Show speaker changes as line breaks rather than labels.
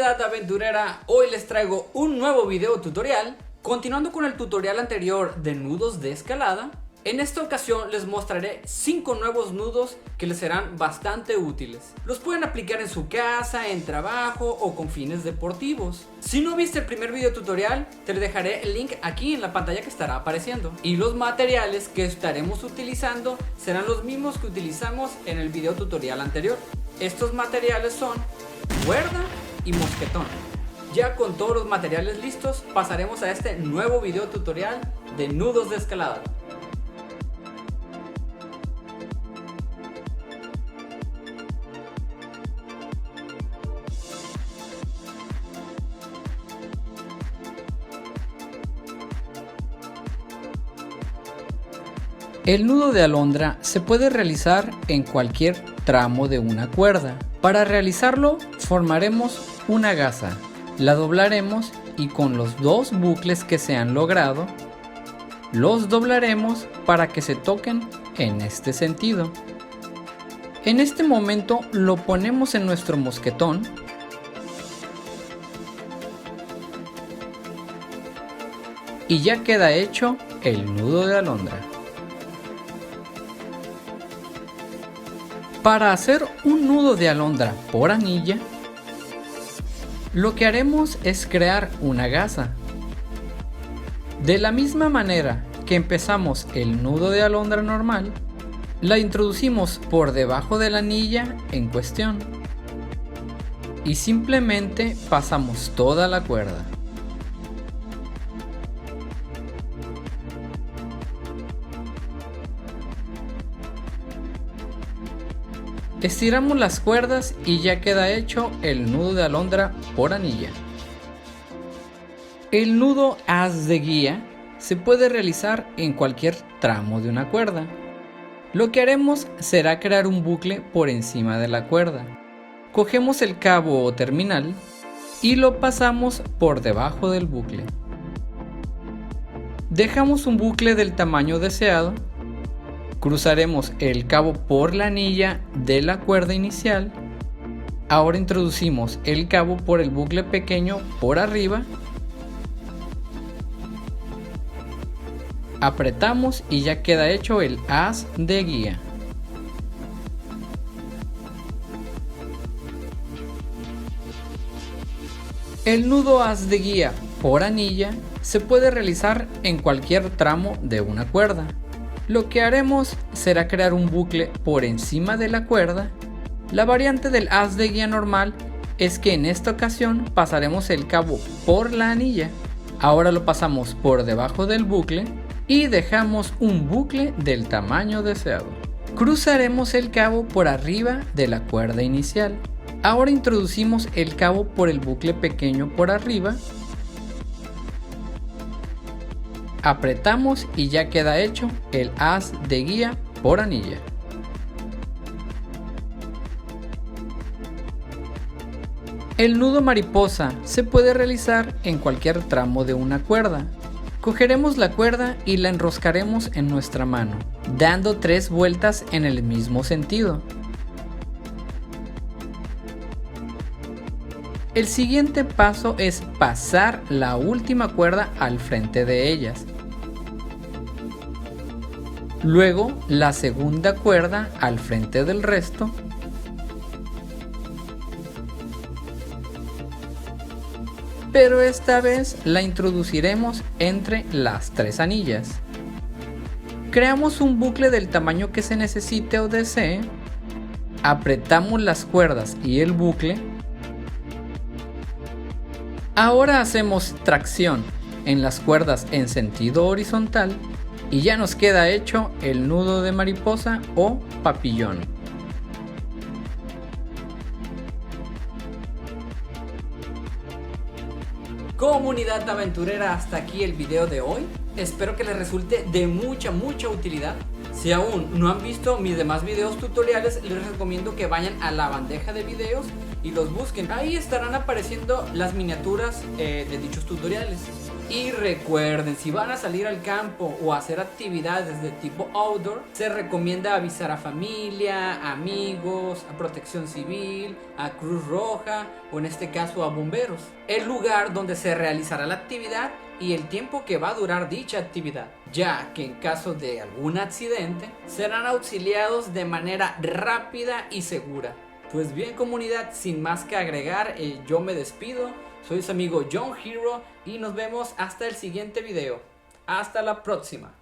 Comunidad aventurera, hoy les traigo un nuevo video tutorial. Continuando con el tutorial anterior de nudos de escalada, en esta ocasión les mostraré 5 nuevos nudos que les serán bastante útiles. Los pueden aplicar en su casa, en trabajo o con fines deportivos. Si no viste el primer video tutorial, te dejaré el link aquí en la pantalla que estará apareciendo. Y los materiales que estaremos utilizando serán los mismos que utilizamos en el video tutorial anterior. Estos materiales son cuerda y mosquetón. Ya con todos los materiales listos, pasaremos a este nuevo video tutorial de nudos de escalada. El nudo de alondra se puede realizar en cualquier tramo de una cuerda. Para realizarlo formaremos una gasa, la doblaremos y con los dos bucles que se han logrado, los doblaremos para que se toquen en este sentido. En este momento lo ponemos en nuestro mosquetón y ya queda hecho el nudo de alondra. Para hacer un nudo de alondra por anilla, lo que haremos es crear una gasa. De la misma manera que empezamos el nudo de alondra normal, la introducimos por debajo de la anilla en cuestión y simplemente pasamos toda la cuerda. Estiramos las cuerdas y ya queda hecho el nudo de alondra por anilla. El nudo haz de guía se puede realizar en cualquier tramo de una cuerda. Lo que haremos será crear un bucle por encima de la cuerda. Cogemos el cabo o terminal y lo pasamos por debajo del bucle. Dejamos un bucle del tamaño deseado. Cruzaremos el cabo por la anilla de la cuerda inicial. Ahora introducimos el cabo por el bucle pequeño por arriba. Apretamos y ya queda hecho el haz de guía. El nudo haz de guía por anilla se puede realizar en cualquier tramo de una cuerda. Lo que haremos será crear un bucle por encima de la cuerda. La variante del haz de guía normal es que en esta ocasión pasaremos el cabo por la anilla. Ahora lo pasamos por debajo del bucle y dejamos un bucle del tamaño deseado. Cruzaremos el cabo por arriba de la cuerda inicial. Ahora introducimos el cabo por el bucle pequeño por arriba. Apretamos y ya queda hecho el haz de guía por anilla. El nudo mariposa se puede realizar en cualquier tramo de una cuerda. Cogeremos la cuerda y la enroscaremos en nuestra mano, dando 3 vueltas en el mismo sentido. El siguiente paso es pasar la última cuerda al frente de ellas. Luego la segunda cuerda al frente del resto. Pero esta vez la introduciremos entre las 3 anillas. Creamos un bucle del tamaño que se necesite o desee. Apretamos las cuerdas y el bucle. Ahora hacemos tracción en las cuerdas en sentido horizontal y ya nos queda hecho el nudo de mariposa o papillón. Comunidad aventurera, hasta aquí el video de hoy. Espero que les resulte de mucha utilidad. Si aún no han visto mis demás videos tutoriales, les recomiendo que vayan a la bandeja de videos y los busquen. Ahí estarán apareciendo las miniaturas de dichos tutoriales. Y recuerden, si van a salir al campo o a hacer actividades de tipo outdoor, se recomienda avisar a familia, amigos, a Protección Civil, a Cruz Roja o en este caso a bomberos, el lugar donde se realizará la actividad y el tiempo que va a durar dicha actividad, ya que en caso de algún accidente serán auxiliados de manera rápida y segura. Pues bien, comunidad, sin más que agregar, yo me despido. Soy su amigo John Hero y nos vemos hasta el siguiente video. Hasta la próxima.